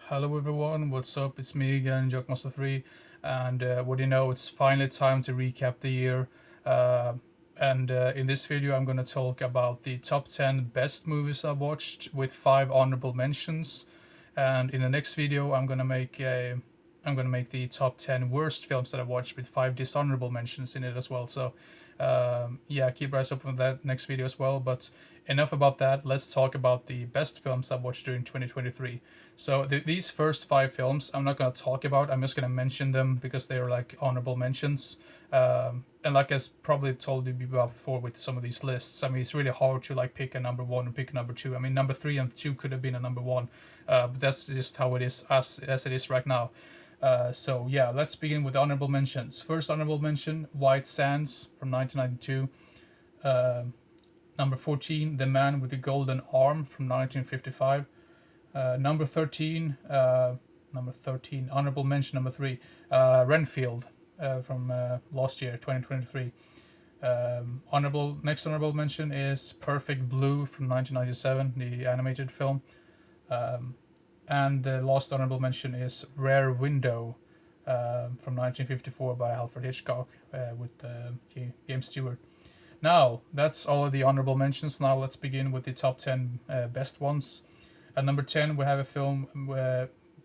Hello everyone, what's up? It's me again, Jockmaster3, and what do you know, it's finally time to recap the year. Uh, and in this video, I'm gonna talk about the top 10 best movies I watched with 5 honorable mentions. And in the next video, I'm gonna make the top 10 worst films that I watched with 5 dishonorable mentions in it as well. So yeah, keep your eyes open for that next video as well. But enough about that. Let's talk about the best films I watched during 2023. So these first 5 films, I'm not gonna talk about. I'm just gonna mention them because they're like honorable mentions. And like I probably told you about before with some of these lists, I mean it's really hard to like pick a number one and pick a number two. I mean number three and two could have been a number one, but that's just how it is as it is right now. So yeah, let's begin with honorable mentions. First honorable mention: White Sands from 1992. Uh, Number 14, The Man with the Golden Arm from 1955. Number 13, honorable mention number 3, Renfield from last year, 2023. Next honorable mention is Perfect Blue from 1997, the animated film. And the last honorable mention is Rare Window from 1954 by Alfred Hitchcock with James Stewart. Now, that's all of the honorable mentions. Now let's begin with the top 10 best ones. At number 10, we have a film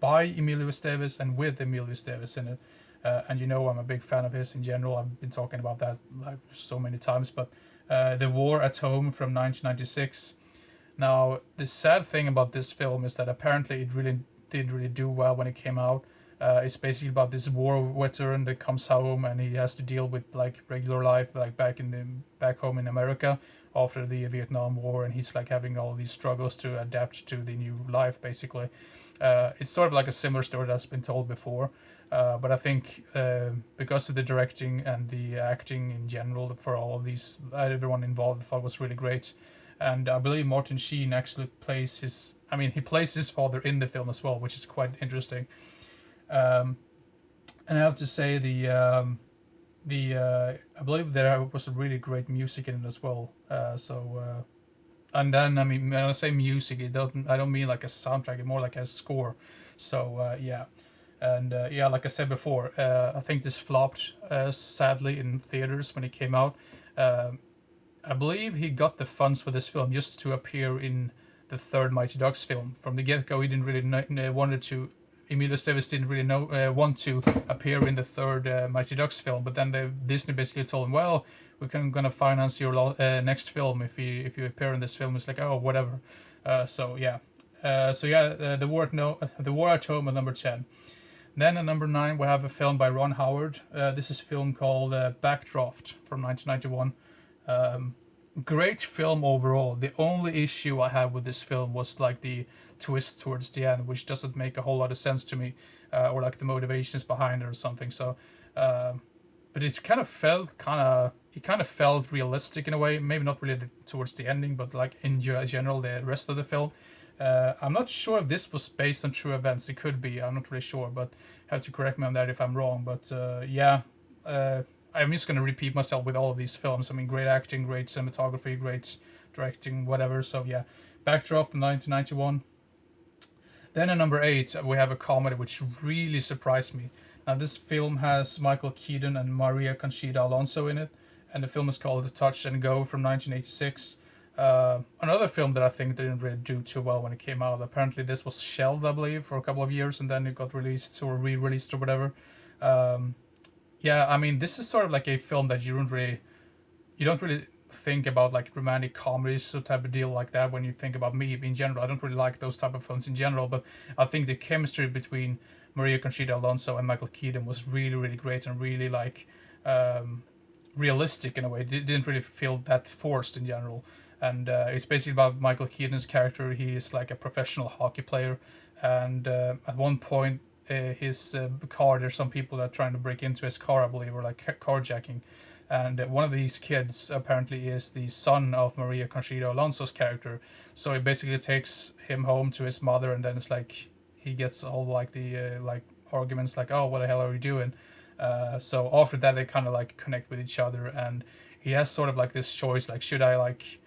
by Emilio Estevez and with Emilio Estevez in it. And you know I'm a big fan of his in general. I've been talking about that like so many times. But The War at Home from 1996. Now, the sad thing about this film is that apparently it really didn't really do well when it came out. It's basically about this war veteran that comes home and he has to deal with like regular life, like back home in America after the Vietnam War, and he's like having all these struggles to adapt to the new life. Basically, it's sort of like a similar story that's been told before, but I think because of the directing and the acting in general for all of these, everyone involved, I thought was really great. And I believe Martin Sheen actually plays his. I mean, he plays his father in the film as well, which is quite interesting. Um, and I have to say the I believe there was a really great music in it as well. And then I mean when I say music, I don't mean like a soundtrack, it's more like a score. So yeah, and yeah, like I said before, I think this flopped sadly in theaters when it came out. Um I believe he got the funds for this film just to appear in the third Mighty Ducks film. From the get go, he didn't really wanted to. Emilio Estevez didn't really want to appear in the third Mighty Ducks film, but then Disney basically told him, "Well, we're gonna finance your next film if you appear in this film." It's like, oh, whatever. So yeah, the War at Home at number 10. Then at number 9 we have a film by Ron Howard. This is a film called Backdraft from 1991. Great film overall. The only issue I had with this film was like the twist towards the end, which doesn't make a whole lot of sense to me, or like the motivations behind it or something. So, but it kind of felt realistic in a way. Maybe not really towards the ending, but like in general, the rest of the film. I'm not sure if this was based on true events. It could be. I'm not really sure, but have to correct me on that if I'm wrong. But yeah. I'm just going to repeat myself with all of these films. I mean, great acting, great cinematography, great directing, whatever. So yeah, Backdraft in 1991. Then at number 8, we have a comedy which really surprised me. Now, this film has Michael Keaton and Maria Conchita Alonso in it, and the film is called Touch and Go from 1986. Another film that I think didn't really do too well when it came out. Apparently, this was shelved, I believe, for a couple of years, and then it got released or re-released or whatever. Um, yeah, I mean, this is sort of like a film that you don't really think about like romantic comedies or type of deal like that when you think about me in general. I don't really like those type of films in general, but I think the chemistry between Maria Conchita Alonso and Michael Keaton was really really great and really like um, realistic in a way. It didn't really feel that forced in general. And it's basically about Michael Keaton's character. He is like a professional hockey player, and at one point, his car. There's some people that are trying to break into his car, I believe, or like carjacking. And one of these kids apparently is the son of Maria Conchita Alonso's character. So it basically takes him home to his mother, and then it's like he gets all like the like arguments, like, "Oh, what the hell are you doing?" So after that, they kind of like connect with each other, and he has sort of like this choice, like, should I like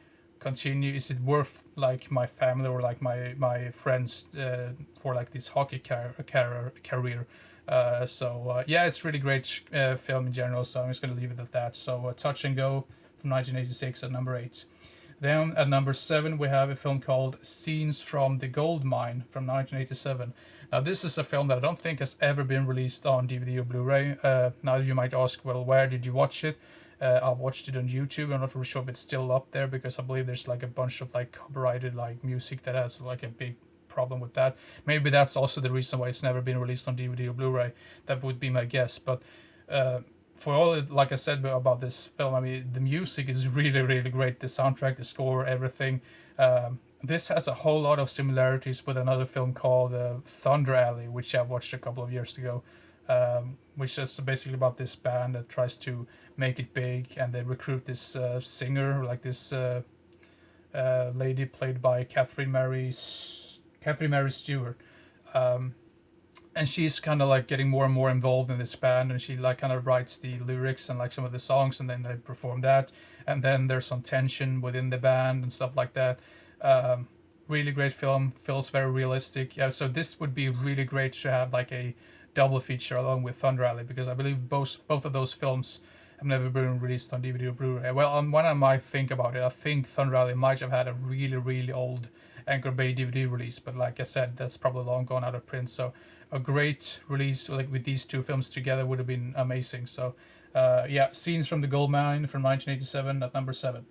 continue? Is it worth like my family or like my friends for like this hockey career? Yeah, it's really great film in general. So I'm just gonna leave it at that. So Touch and Go from 1986 at number 8. Then at number 7 we have a film called Scenes from the Gold Mine from 1987. Now this is a film that I don't think has ever been released on DVD or Blu-ray. Now you might ask, well, where did you watch it? I watched it on YouTube. I'm not really sure if it's still up there because I believe there's like a bunch of like copyrighted like music that has like a big problem with that. Maybe that's also the reason why it's never been released on DVD or Blu-ray. That would be my guess. But for all like I said about this film, I mean the music is really really great. The soundtrack, the score, everything. This has a whole lot of similarities with another film called Thunder Alley, which I watched a couple of years ago, which is basically about this band that tries to make it big, and they recruit this singer, like this lady played by Catherine Mary Stewart. And she's kind of like getting more and more involved in this band, and she like kind of writes the lyrics and like some of the songs, and then they perform that, and then there's some tension within the band and stuff like that. Really great film, feels very realistic. Yeah, so this would be really great to have like a double feature along with Thunder Alley, because I believe both of those films have never been released on DVD or Blu-ray. Well, when I might think about it, I think Thunder Alley might have had a really really old Anchor Bay DVD release, but like I said, that's probably long gone out of print. So a great release like with these two films together would have been amazing. So yeah, Scenes from the Gold Mine from 1987 at number 7.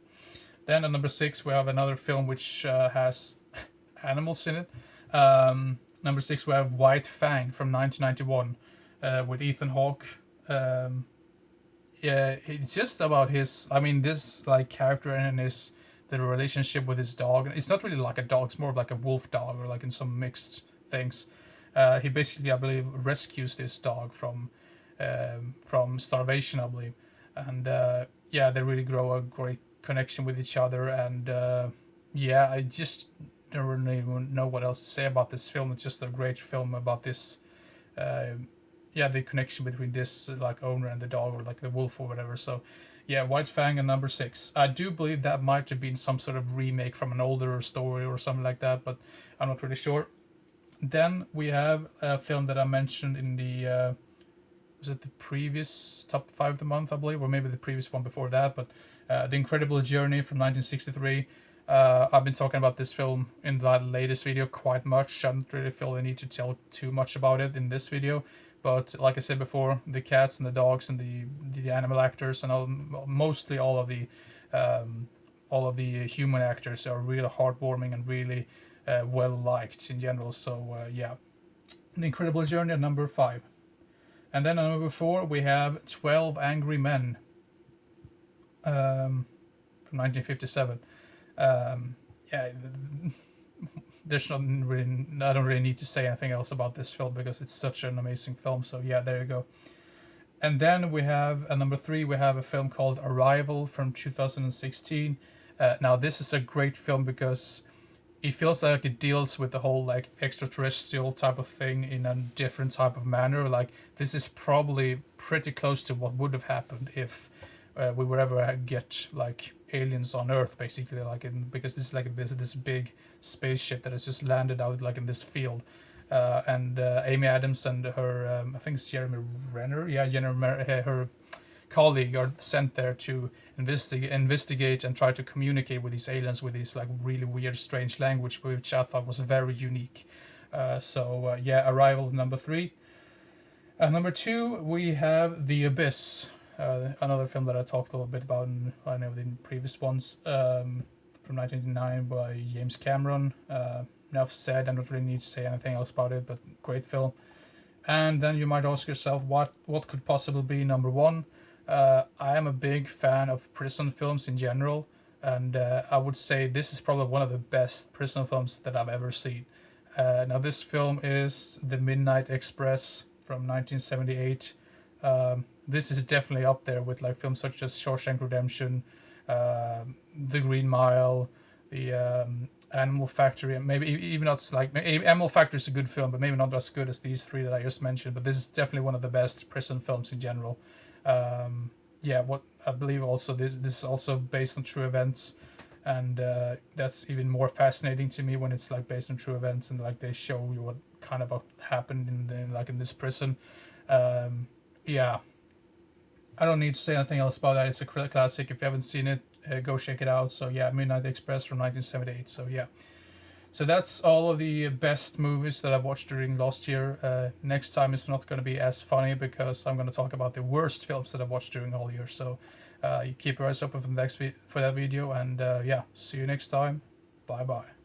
Then at number 6 we have another film which has animals in it. Number 6 we have White Fang from 1991 with Ethan Hawke. Yeah, it's just about his. I mean, this like character and his the relationship with his dog. It's not really like a dog; it's more of like a wolf dog, or like in some mixed things. He basically, I believe, rescues this dog from starvation, I believe, and yeah, they really grow a great connection with each other. And yeah, I just don't really know what else to say about this film. It's just a great film about this. Yeah, the connection between this like owner and the dog, or like the wolf or whatever. So yeah, White Fang and number 6. I do believe that might have been some sort of remake from an older story or something like that, but I'm not really sure. Then we have a film that I mentioned in the was it the previous top 5 of the month, I believe, or maybe the previous one before that, but The Incredible Journey from 1963. I've been talking about this film in the latest video quite much. I don't really feel the need to tell too much about it in this video. But like I said before, the cats and the dogs and the animal actors and mostly all of the human actors are really heartwarming and really well liked in general. So yeah, The Incredible Journey at number 5, and then at number 4 we have 12 Angry Men from 1957. Yeah. There's not really, I don't really need to say anything else about this film because it's such an amazing film. So yeah, there you go. And then we have at number 3 we have a film called Arrival from 2016. Now this is a great film because it feels like it deals with the whole like extraterrestrial type of thing in a different type of manner. Like this is probably pretty close to what would have happened if we would ever get like aliens on Earth, basically, like because this is like this big spaceship that has just landed out like in this field, and Amy Adams and her I think it's Jeremy Renner, yeah, her colleague are sent there to investigate and try to communicate with these aliens with this like really weird, strange language, which I thought was very unique. Yeah, Arrival number 3. Number 2 we have The Abyss. Another film that I talked a little bit about in one of the previous ones, from 1989 by James Cameron. Enough said, I don't really need to say anything else about it, but great film. And then you might ask yourself, what could possibly be number 1? I am a big fan of prison films in general, and I would say this is probably one of the best prison films that I've ever seen. Now this film is The Midnight Express from 1978. This is definitely up there with like films such as Shawshank Redemption, The Green Mile, the Animal Factory, and maybe even not like Animal Factory is a good film, but maybe not as good as these 3 that I just mentioned. But this is definitely one of the best prison films in general. Yeah, what I believe also this is also based on true events. and that's even more fascinating to me when it's like based on true events and like they show you what kind of happened in this prison. Yeah, I don't need to say anything else about that. It's a classic. If you haven't seen it, go check it out. So yeah, Midnight Express from 1978. So yeah. So that's all of the best movies that I've watched during last year. Next time is not going to be as funny because I'm going to talk about the worst films that I've watched during the whole year. So you keep your eyes open for the next for that video, and yeah, see you next time. Bye bye.